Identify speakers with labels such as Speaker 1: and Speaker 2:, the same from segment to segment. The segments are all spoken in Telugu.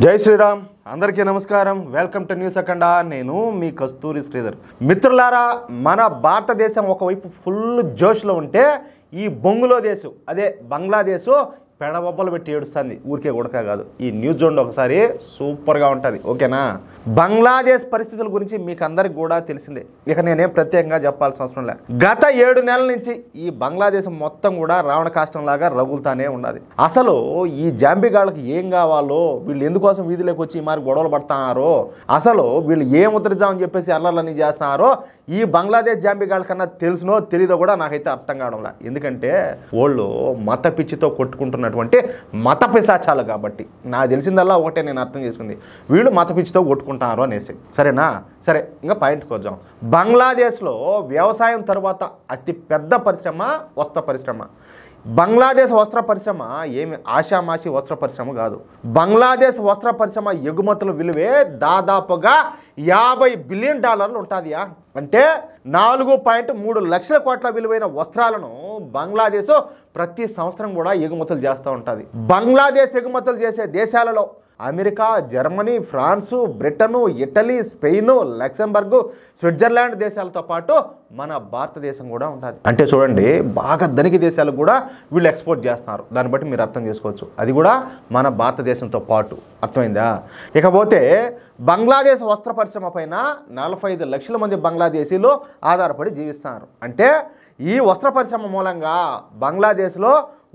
Speaker 1: జై శ్రీరామ్ అందరికీ నమస్కారం వెల్కమ్ టు న్యూస్ అఖండ నేను మీ కస్తూరి శ్రీధర్ మిత్రులారా మన భారతదేశం ఒకవైపు ఫుల్ జోష్లో ఉంటే ఈ బొంగులో దేశం అదే బంగ్లాదేశ్ పెడబొబ్బలు పెట్టి ఏడుస్తుంది ఊరికే ఉడక కాదు ఈ న్యూస్ చూడండి ఒకసారి సూపర్గా ఉంటుంది ఓకేనా బంగ్లాదేశ్ పరిస్థితుల గురించి మీకు అందరికి కూడా తెలిసిందే ఇక నేనేం ప్రత్యేకంగా చెప్పాల్సిన అవసరం లేదు గత 7 నెలల నుంచి ఈ బంగ్లాదేశం మొత్తం కూడా రావణ కాష్టంలాగా రగులుతానే ఉన్నది అసలు ఈ జాంబిగాళ్ళకి ఏం కావాలో వీళ్ళు ఎందుకోసం వీధిలోకి వచ్చి మరి గొడవలు పడుతున్నారో అసలు వీళ్ళు ఏం ఉత్తరిద్దామని చెప్పేసి అల్లర్లన్నీ చేస్తున్నారో ఈ బంగ్లాదేశ్ జాంబిగాళ్ళ కన్నా తెలుసునో తెలీదో కూడా నాకైతే అర్థం కావడంలా ఎందుకంటే వాళ్ళు మత పిచ్చితో కొట్టుకుంటున్నటువంటి మత పిశాచాలు కాబట్టి నాకు తెలిసిందల్లా ఒకటే నేను అర్థం చేసుకుంది వీళ్ళు మత పిచ్చితో కొట్టుకుంటున్నారు అనేసి సరేనా సరే ఇంకా పాయింట్కి వద్దాం బంగ్లాదేశ్లో వ్యవసాయం తర్వాత అతి పెద్ద పరిశ్రమ వస్త్ర పరిశ్రమ బంగ్లాదేశ్ వస్త్ర పరిశ్రమ ఏమి ఆషామాషి వస్త్ర పరిశ్రమ కాదు బంగ్లాదేశ్ వస్త్ర పరిశ్రమ ఎగుమతుల విలువే దాదాపుగా $50 బిలియన్ ఉంటుందియా అంటే 4.3 లక్షల కోట్ల విలువైన వస్త్రాలను బంగ్లాదేశ్ ప్రతి సంవత్సరం కూడా ఎగుమతులు చేస్తూ ఉంటుంది బంగ్లాదేశ్ ఎగుమతులు చేసే దేశాలలో America Germany France Britain Italy Spain Luxembourg Switzerland దేశాలతో పాటు మన భారతదేశం కూడా ఉంటుంది అంటే చూడండి బాగా ధనిక దేశాలకు కూడా వీళ్ళు ఎక్స్పోర్ట్ చేస్తున్నారు దాన్ని బట్టి మీరు అర్థం చేసుకోవచ్చు అది కూడా మన భారతదేశంతో పాటు అర్థమైందా ఇకపోతే బంగ్లాదేశ్ వస్త్ర పరిశ్రమ పైన 45 లక్షల మంది బంగ్లాదేశీలు ఆధారపడి జీవిస్తున్నారు అంటే ఈ వస్త్ర పరిశ్రమ మూలంగా బంగ్లాదేశ్లో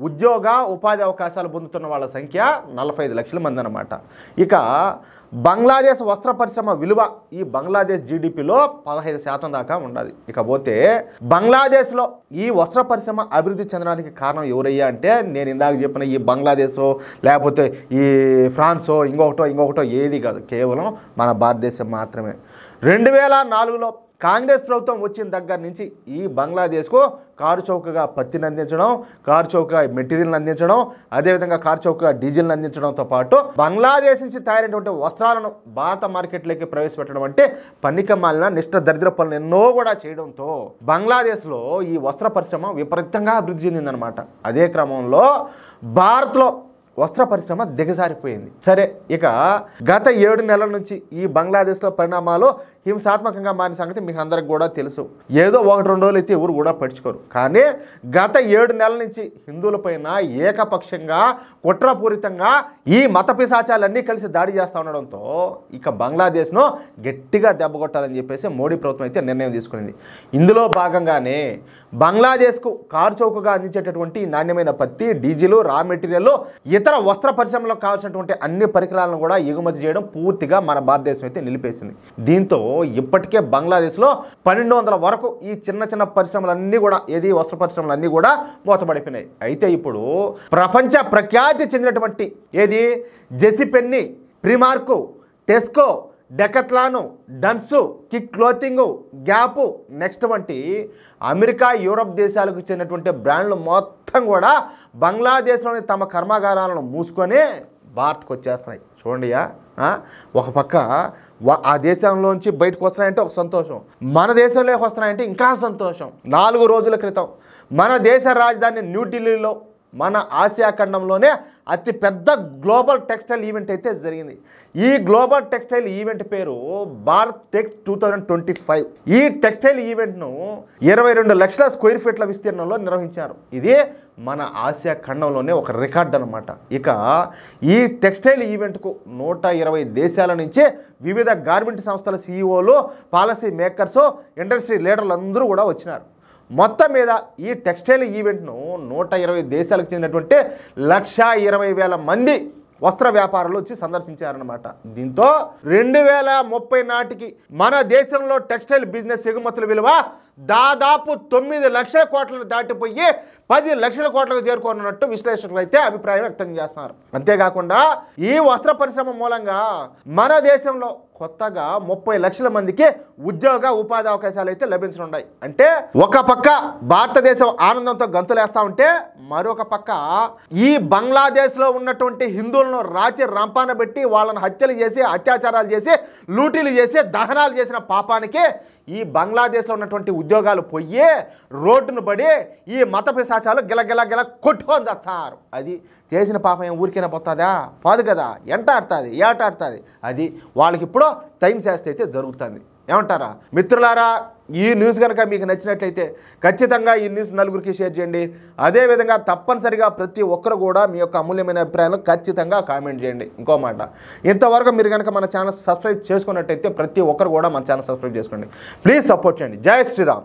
Speaker 1: ఉద్యోగ ఉపాధి అవకాశాలు పొందుతున్న వాళ్ళ సంఖ్య 45 లక్షల మంది అన్నమాట ఇక బంగ్లాదేశ్ వస్త్ర పరిశ్రమ విలువ ఈ బంగ్లాదేశ్ జీడిపిలో 15% దాకా ఉండాలి ఇకపోతే బంగ్లాదేశ్లో ఈ వస్త్ర పరిశ్రమ అభివృద్ధి చెందడానికి కారణం ఎవరయ్యా అంటే నేను ఇందాక చెప్పిన ఈ బంగ్లాదేశో లేకపోతే ఈ ఫ్రాన్సో ఇంకొకటో ఏది కాదు కేవలం మన భారతదేశం మాత్రమే 2004లో కాంగ్రెస్ ప్రభుత్వం వచ్చిన దగ్గర నుంచి ఈ బంగ్లాదేశ్కు కారు చౌకగా పత్తిని అందించడం కారు చౌకగా మెటీరియల్ని అందించడం అదేవిధంగా కారు చౌకగా డీజిల్ని అందించడంతో పాటు బంగ్లాదేశ్ నుంచి తయారైనటువంటి వస్త్రాలను భారత మార్కెట్లోకి ప్రవేశపెట్టడం అంటే పనికిమాలిన నిష్ఠ దరిద్ర పనులు ఎన్నో కూడా చేయడంతో బంగ్లాదేశ్లో ఈ వస్త్ర పరిశ్రమ విపరీతంగా అభివృద్ధి చెందిందనమాట అదే క్రమంలో భారత్లో వస్త్ర పరిశ్రమ దిగజారిపోయింది సరే ఇక గత 7 నెలల నుంచి ఈ బంగ్లాదేశ్లో పరిణామాలు హింసాత్మకంగా మారిన సంగతి మీకు అందరికి కూడా తెలుసు ఏదో 1-2 రోజులు అయితే ఎవరు కూడా పట్టించుకోరు కానీ గత 7 నెలల నుంచి హిందువులపైన ఏకపక్షంగా కుట్రపూరితంగా ఈ మత పిశాచాలన్నీ కలిసి దాడి చేస్తూ ఉండడంతో ఇక బంగ్లాదేశ్ను గట్టిగా దెబ్బకొట్టాలని చెప్పేసి మోడీ ప్రభుత్వం అయితే నిర్ణయం తీసుకునింది ఇందులో భాగంగానే బంగ్లాదేశ్కు కారు చౌకగా అందించేటటువంటి నాణ్యమైన పత్తి డీజిల్ రా మెటీరియల్ ఇతర వస్త్ర పరిశ్రమలో కావాల్సినటువంటి అన్ని పరికరాలను కూడా ఎగుమతి చేయడం పూర్తిగా మన భారతదేశం అయితే నిలిపేసింది దీంతో ఇప్పటికే బంగ్లాదేశ్లో 1200 వరకు ఈ చిన్న పరిశ్రమలన్నీ కూడా వస్త్ర పరిశ్రమలన్నీ కూడా మూతపడిపోయినాయి అయితే ఇప్పుడు ప్రపంచ ప్రఖ్యాతి చెందినటువంటి JCPenney Primark Tesco Decathlon Dunnes KiK clothing Gap Next వంటి అమెరికా యూరప్ దేశాలకు చెందినటువంటి బ్రాండ్లు మొత్తం కూడా బంగ్లాదేశ్లోని తమ కర్మాగారాలను మూసుకొని భారత్కు వచ్చేస్తున్నాయి చూడండియా ఒక పక్క ఆ దేశంలోంచి బయటకు వస్తున్నాయంటే ఒక సంతోషం మన దేశంలోకి వస్తున్నాయంటే ఇంకా సంతోషం 4 రోజుల క్రితం మన దేశ రాజధాని న్యూఢిల్లీలో మన ఆసియా ఖండంలోనే అతి పెద్ద గ్లోబల్ టెక్స్టైల్ ఈవెంట్ అయితే జరిగింది ఈ గ్లోబల్ టెక్స్టైల్ ఈవెంట్ పేరు భారత్ టెక్స్ 2025 ఈ టెక్స్టైల్ ఈవెంట్ను 22 లక్షల స్క్వేర్ ఫీట్ల విస్తీర్ణంలో నిర్వహించారు ఇది మన ఆసియా ఖండంలోనే ఒక రికార్డ్ అనమాట ఇక ఈ టెక్స్టైల్ ఈవెంట్కు 120 దేశాల నుంచి వివిధ గార్మెంట్ సంస్థల సీఈఓలు పాలసీ మేకర్స్ ఇండస్ట్రీ లీడర్లు అందరూ కూడా వచ్చినారు మొత్తం మీద ఈ టెక్స్టైల్ ఈవెంట్ను 120 దేశాలకు చెందినటువంటి 120,000 మంది వస్త్ర వ్యాపారులు వచ్చి సందర్శించారనమాట దీంతో 2030 నాటికి మన దేశంలో టెక్స్టైల్ బిజినెస్ ఎగుమతుల విలువ దాదాపు 9 లక్షల కోట్లను దాటిపోయి 10 లక్షల కోట్లకు చేరుకోనున్నట్టు విశ్లేషకులు అయితే అభిప్రాయం వ్యక్తం చేస్తున్నారు అంతేకాకుండా ఈ వస్త్ర పరిశ్రమ మూలంగా మన దేశంలో కొత్తగా 30 లక్షల మందికి ఉద్యోగ ఉపాధి అవకాశాలు అయితే లభించనున్నాయి. అంటే ఒక పక్క భారతదేశం ఆనందంతో గంతులేస్తా ఉంటే మరొక పక్క ఈ బంగ్లాదేశ్లో ఉన్నటువంటి హిందువులను రాచి రంపాన పెట్టి వాళ్ళని హత్యలు చేసి అత్యాచారాలు చేసి లూటీలు చేసి దహనాలు చేసిన పాపానికి ఈ బంగ్లాదేశ్లో ఉన్నటువంటి ఉద్యోగాలు పోయి రోడ్డును పడి ఈ మత పిశాచాలు గిల కొట్టుకొని చేస్తారు. అది చేసిన పాపం ఏం ఊరికైనా పోతుందా? పోదు కదా, ఎంటాడుతుంది ఏటాడుతుంది. అది వాళ్ళకి ఇప్పుడు టైం చేస్తే అయితే జరుగుతుంది. ఏమంటారా మిత్రులారా? ఈ న్యూస్ కనుక మీకు నచ్చినట్లయితే ఖచ్చితంగా ఈ న్యూస్ నలుగురికి షేర్ చేయండి. అదేవిధంగా తప్పనిసరిగా ప్రతి ఒక్కరు కూడా మీ యొక్క అమూల్యమైన అభిప్రాయాలు ఖచ్చితంగా కామెంట్ చేయండి. ఇంకో మాట, ఇంతవరకు మీరు కనుక మన ఛానల్ సబ్స్క్రైబ్ చేసుకున్నట్టయితే ప్రతి ఒక్కరు కూడా మన ఛానల్ సబ్స్క్రైబ్ చేసుకోండి. ప్లీజ్ సపోర్ట్ చేయండి. జై శ్రీరామ్.